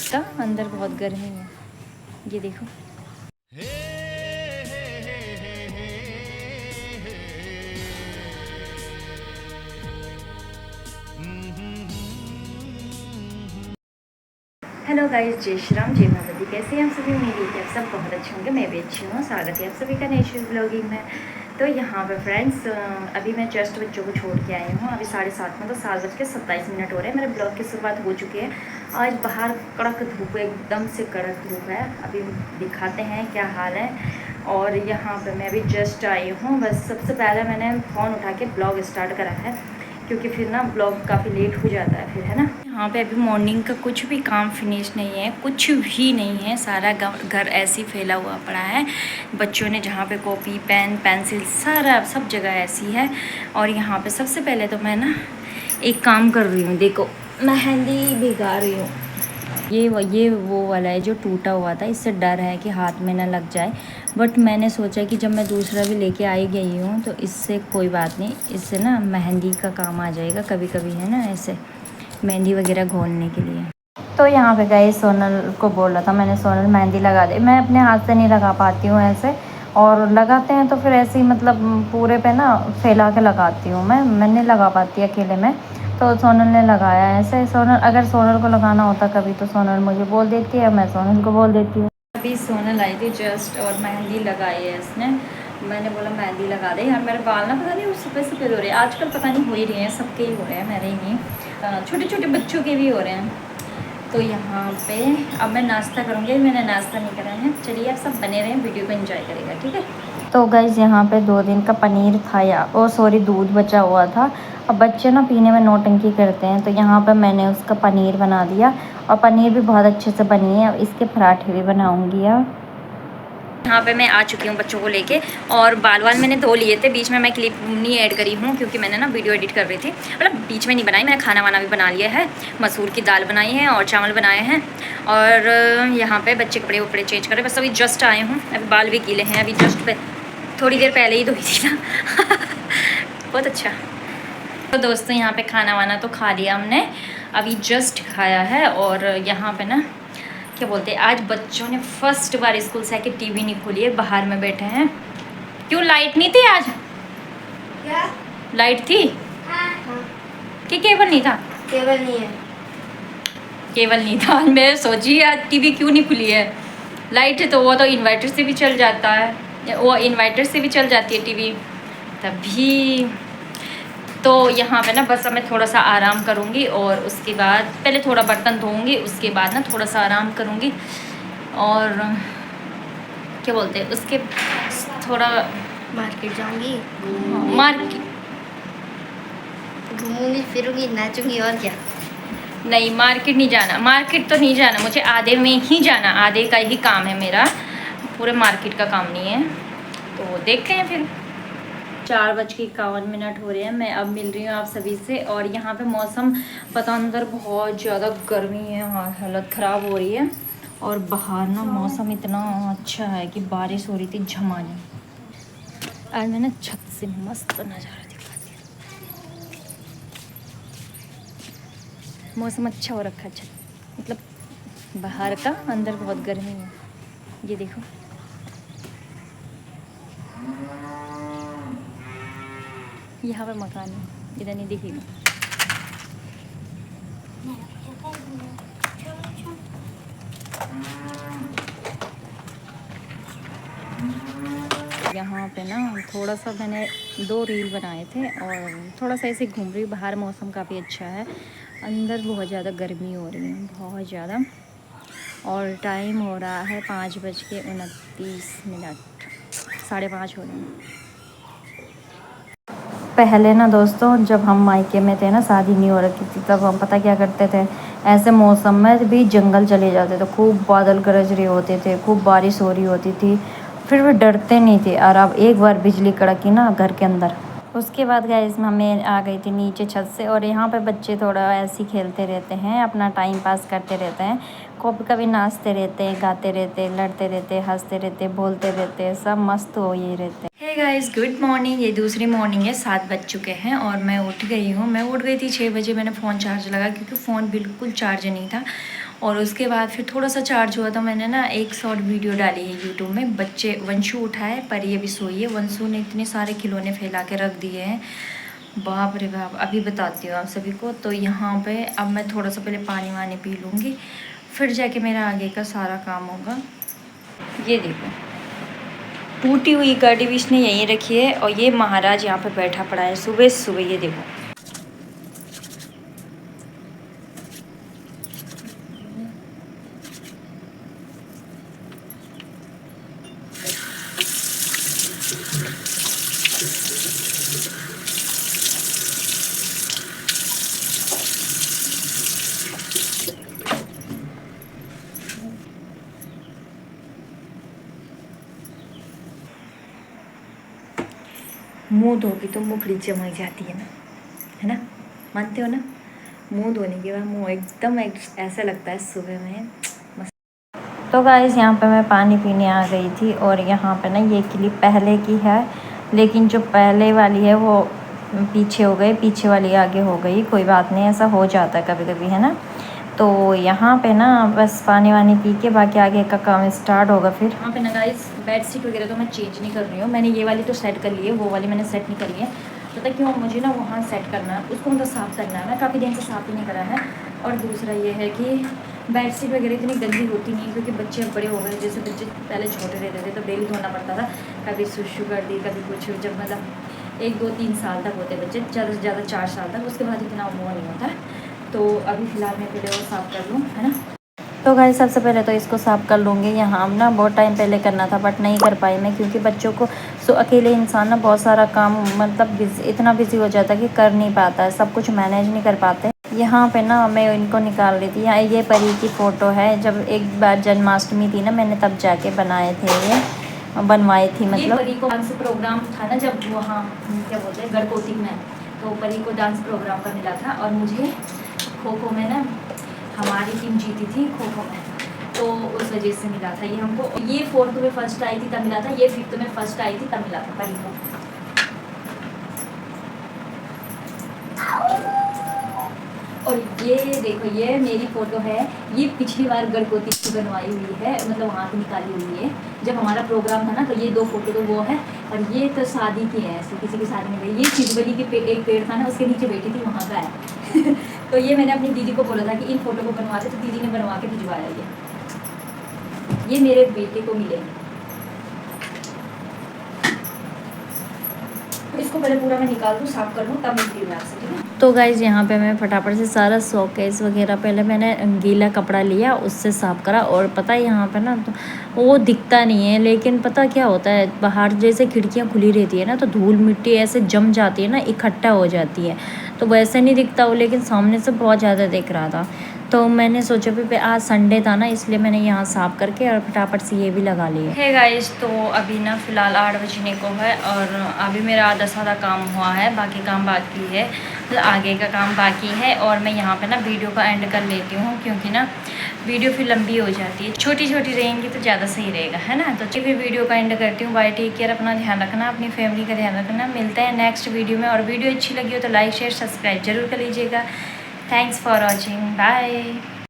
का अंदर बहुत गर्मी है, ये देखो। हेलो गाइस, जय श्री राम, जय माता। कैसे हैं आप सभी? उम्मीद है आप सब बहुत अच्छे होंगे। मैं भी अच्छी हूँ। स्वागत है आप सभी का नई ब्लॉगिंग में। तो यहाँ पे फ्रेंड्स, अभी मैं जस्ट बच्चों को छोड़ के आई हूँ। अभी 7:30 में, तो 7:27 हो रहे हैं। मेरे ब्लॉग की शुरुआत हो चुकी है। आज बाहर कड़क धूप है, एकदम से कड़क धूप है। अभी दिखाते हैं क्या हाल है। और यहाँ पे मैं अभी जस्ट आई हूँ। बस सबसे पहले मैंने फ़ोन उठा के ब्लॉग स्टार्ट करा है, क्योंकि फिर ना ब्लॉग काफ़ी लेट हो जाता है फिर, है ना। यहाँ पे अभी मॉर्निंग का कुछ भी काम फिनिश नहीं है, कुछ भी नहीं है। सारा घर ऐसे ही फैला हुआ पड़ा है। बच्चों ने जहाँ पे कॉपी पेन पेंसिल सारा सब जगह ऐसी है। और यहाँ पे सबसे पहले तो मैं ना एक काम कर रही हूँ, देखो मेहंदी भिगा रही हूँ। ये वो वाला है जो टूटा हुआ था। इससे डर है कि हाथ में ना लग जाए, बट मैंने सोचा कि जब मैं दूसरा भी लेके आई गई हूँ तो इससे कोई बात नहीं, इससे ना मेहंदी का काम आ जाएगा कभी कभी, है ना, ऐसे मेहंदी वगैरह घोलने के लिए। तो यहाँ पे गए, सोनल को बोल रहा था मैंने, सोनल मेहंदी लगा दे। मैं अपने हाथ से नहीं लगा पाती हूँ ऐसे, और लगाते हैं तो फिर ऐसे ही मतलब पूरे पे ना फैला के लगाती हूँ। मैं नहीं लगा पाती अकेले में। तो सोनल ने लगाया ऐसे। सोनल, अगर सोनल को लगाना होता कभी तो सोनल मुझे बोल देती है, मैं सोनल को बोल देती हूँ। अभी सोनल आई थी जस्ट और मेहंदी लगाई है इसने। मैंने बोला मेहंदी लगा दे यार, मेरे बाल ना पता नहीं वो सफ़ेद सफ़ेद हो रहे हैं आजकल, पता नहीं हो ही रहे हैं, सबके ही हो रहे हैं, मेरे ही नहीं, छोटे छोटे बच्चों के भी हो रहे हैं। तो यहाँ पे अब मैं नाश्ता करूँगी। मैंने नाश्ता नहीं करा है। चलिए आप सब बने रहें, वीडियो को एंजॉय करेगा, ठीक है। तो गाइज़ यहाँ पे 2 दिन का पनीर था, या ओ सॉरी दूध बचा हुआ था। अब बच्चे ना पीने में नौटंकी करते हैं, तो यहाँ पे मैंने उसका पनीर बना दिया, और पनीर भी बहुत अच्छे से बनी है। अब इसके पराठे भी बनाऊँगी। अब यहाँ पे मैं आ चुकी हूँ बच्चों को लेके, और बाल मैंने धो लिए थे। बीच में मैं क्लिप नहीं ऐड करी हूँ क्योंकि मैंने ना वीडियो एडिट कर रही थी, मतलब बीच में नहीं बनाई। मैंने खाना वाना भी बना लिया है, मसूर की दाल बनाई है और चावल बनाए हैं। और यहाँ पे बच्चे कपड़े वपड़े चेंज कर रहे हैं। बस अभी जस्ट आए हूँ, अभी बाल भी गीले हैं। अभी जस्ट थोड़ी देर पहले ही धोई थी ना। बहुत अच्छा। तो दोस्तों यहाँ पे खाना वाना तो खा लिया हमने, अभी जस्ट खाया है। और यहाँ पे ना क्या बोलते हैं, आज बच्चों ने फर्स्ट बार स्कूल से आके टीवी नहीं खोली है, बाहर में बैठे हैं। क्यों, लाइट नहीं थी आज? क्या लाइट थी? हाँ। कि केबल नहीं था? केबल नहीं है। केबल नहीं था। मैं सोची आज टीवी क्यों नहीं खुली है। लाइट है तो वो तो इन्वर्टर से भी चल जाता है, वो इन्वर्टर से भी चल जाती है टीवी तभी। तो यहाँ पे ना बस मैं थोड़ा सा आराम करूँगी, और उसके बाद पहले थोड़ा बर्तन धोऊँगी, उसके बाद ना थोड़ा सा आराम करूँगी। और क्या बोलते हैं, उसके थोड़ा मार्केट जाऊँगी, मार्केट घूमूंगी फिरूंगी नाचूंगी, और क्या। नहीं, मार्केट नहीं जाना, मार्केट तो नहीं जाना मुझे, आधे में ही जाना, आधे का ही काम है मेरा, पूरे मार्केट का काम नहीं है। तो देखते हैं फिर। 4:51 हो रहे हैं। मैं अब मिल रही हूँ आप सभी से। और यहाँ पे मौसम पता अंदर बहुत ज़्यादा गर्मी है, हालत ख़राब हो रही है। और बाहर ना मौसम इतना अच्छा है कि बारिश हो रही थी झमाझम। आज मैं ना छत से मस्त नज़ारा दिखाती हूँ। मौसम अच्छा हो रखा है, छत मतलब बाहर का, अंदर बहुत गर्मी है, ये देखो। यहाँ पे मकान है, इधर नहीं दिखेगा। यहाँ पे ना थोड़ा सा मैंने 2 रील बनाए थे, और थोड़ा सा ऐसे घूम रही हूँ। बाहर मौसम काफ़ी अच्छा है, अंदर बहुत ज़्यादा गर्मी हो रही है, बहुत ज़्यादा। और टाइम हो रहा है 5:29, 5:30 हो रहे हैं। पहले ना दोस्तों, जब हम मायके में थे ना, शादी नहीं हो रखी थी, तब हम पता क्या करते थे, ऐसे मौसम में भी जंगल चले जाते थे। खूब बादल गरज रहे होते थे, खूब बारिश हो रही होती थी, फिर भी डरते नहीं थे। और अब एक बार बिजली कड़की ना घर के अंदर, उसके बाद गए इसमें मैं आ गई थी नीचे छत से। और यहाँ पे बच्चे थोड़ा ऐसे ही खेलते रहते हैं, अपना टाइम पास करते रहते हैं। कभी कभी नाचते रहते हैं, गाते रहते हैं, लड़ते रहते हैं, हंसते रहते हैं, बोलते रहते हैं, सब मस्त हो ये रहते हैं। Hey guys, good morning. ये दूसरी मॉर्निंग है, 7 बज चुके हैं और मैं उठ गई हूँ। मैं उठ गई थी 6 बजे। मैंने फ़ोन चार्ज लगा क्योंकि फ़ोन बिल्कुल चार्ज नहीं था। और उसके बाद फिर थोड़ा सा चार्ज हुआ तो मैंने ना एक शॉर्ट वीडियो डाली है यूट्यूब में। बच्चे वंशु उठा है पर ये भी सोई है। वंशु ने इतने सारे खिलौने फैला के रख दिए हैं, बाप रे बाप। अभी बताती हूँ आप सभी को। तो यहाँ पे अब मैं थोड़ा सा पहले पानी वानी पी लूँगी, फिर जाके मेरा आगे का सारा काम होगा। ये देखो टूटी हुई गाड़ी भी इसने यहीं रखी है और ये महाराज यहाँ पे बैठा पड़ा है सुबह सुबह। ये देखो मुंह धो के तो मुखड़ी चमक जाती है ना, मानते हो ना। मुंह धोने के बाद मुंह एकदम ऐसा लगता है सुबह में मस्त। तो गाइस यहाँ पे मैं पानी पीने आ गई थी और यहाँ पे ना ये क्लिप पहले की है, लेकिन जो पहले वाली है वो पीछे हो गई, पीछे वाली आगे हो गई। कोई बात नहीं, ऐसा हो जाता है कभी कभी, है ना। तो यहाँ पे ना बस पानी वानी पी के बाकी आगे का काम स्टार्ट होगा। फिर यहाँ पे ना गाइस बेड शीट वगैरह तो मैं चेंज नहीं कर रही हूँ। मैंने ये वाली तो सेट कर ली है, वो वाली मैंने सेट नहीं करी है। पता क्यों, मुझे ना वहाँ सेट करना है, उसको मतलब साफ़ करना है। मैं काफ़ी दिन से साफ़ ही नहीं करा है। और दूसरा ये है कि बेड शीट वगैरह इतनी गंदी होती नहीं, क्योंकि बच्चे अब बड़े हो गए। जैसे बच्चे पहले छोटे रहते थे तो डेली धोना पड़ता था, कभी सुशु कर दी कभी कुछ। जब मतलब 1 2 3 साल तक होते बच्चे, ज़्यादा से ज़्यादा 4 साल तक, उसके बाद इतना वो नहीं होता। तो अभी फ़िलहाल मैं पहले वो साफ़ कर लूँ, है ना। तो गाइस सबसे पहले तो इसको साफ़ कर लूँगी। यहाँ ना बहुत टाइम पहले करना था बट नहीं कर पाई मैं, क्योंकि बच्चों को अकेले इंसान ना बहुत सारा काम मतलब इतना बिजी हो जाता है कि कर नहीं पाता है, सब कुछ मैनेज नहीं कर पाते। यहाँ पे ना मैं इनको निकाल रही थी। यहाँ ये परी की फ़ोटो है, जब एक बार जन्माष्टमी थी ना, मैंने तब जाके बनाए थे, ये बनवाई थी। मतलब परी को डांस प्रोग्राम था ना जब वहाँ क्या बोलते हैं गढ़कोटी में, तो परी को डांस प्रोग्राम का मिला था। और मुझे खो खो में ना हमारी टीम जीती थी खो खो में, तो उस वजह से मिला था ये हमको। ये 4th में फर्स्ट आई थी तब मिला था, ये 5th में फर्स्ट आई थी तब मिला था परी को। और ये देखो ये मेरी फ़ोटो है, ये पिछली बार गढ़कोटी की बनवाई हुई है, मतलब वहाँ की निकाली हुई है जब हमारा प्रोग्राम था ना। तो ये 2 फोटो तो वो है, और ये तो शादी की है, ऐसे किसी की शादी में गई। ये चिजबली के एक पेड़ था ना, उसके नीचे बैठी थी, वहाँ का है। तो ये मैंने अपनी दीदी को बोला था कि इन फ़ोटो को बनवा दे, तो दीदी ने बनवा के भिजवाया। ये मेरे बेटे को मिले। इसको पहले पूरा मैं निकाल दूँ, साफ़ कर लूँ, तब मिलती हूँ आपसे, ठीक है। तो गाइज़ यहाँ पे मैं फटाफट से सारा शोकेस वगैरह पहले मैंने गीला कपड़ा लिया, उससे साफ़ करा। और पता है यहाँ पे ना तो वो दिखता नहीं है, लेकिन पता क्या होता है, बाहर जैसे खिड़कियाँ खुली रहती है ना, तो धूल मिट्टी ऐसे जम जाती है ना, इकट्ठा हो जाती है, तो वैसे नहीं दिखता वो, लेकिन सामने से बहुत ज़्यादा दिख रहा था। तो मैंने सोचा भी आज संडे था ना, इसलिए मैंने यहाँ साफ़ करके और फटाफट से ये भी लगा लिए। है गाइस, तो अभी ना फ़िलहाल 8 बजने को है और अभी मेरा आधा सारा काम हुआ है, बाकी काम बाकी है, तो आगे का काम बाकी है। और मैं यहाँ पे ना वीडियो का एंड कर लेती हूँ, क्योंकि ना वीडियो फिर लंबी हो जाती है। छोटी छोटी रहेंगी तो ज़्यादा सही रहेगा, है ना। तो फिर वीडियो का एंड करती हूँ। बाय, टेक केयर, अपना ध्यान रखना, अपनी फैमिली का ध्यान रखना। मिलते हैं नेक्स्ट वीडियो में। और वीडियो अच्छी लगी हो तो लाइक शेयर सब्सक्राइब जरूर कर लीजिएगा। Thanks for watching, bye.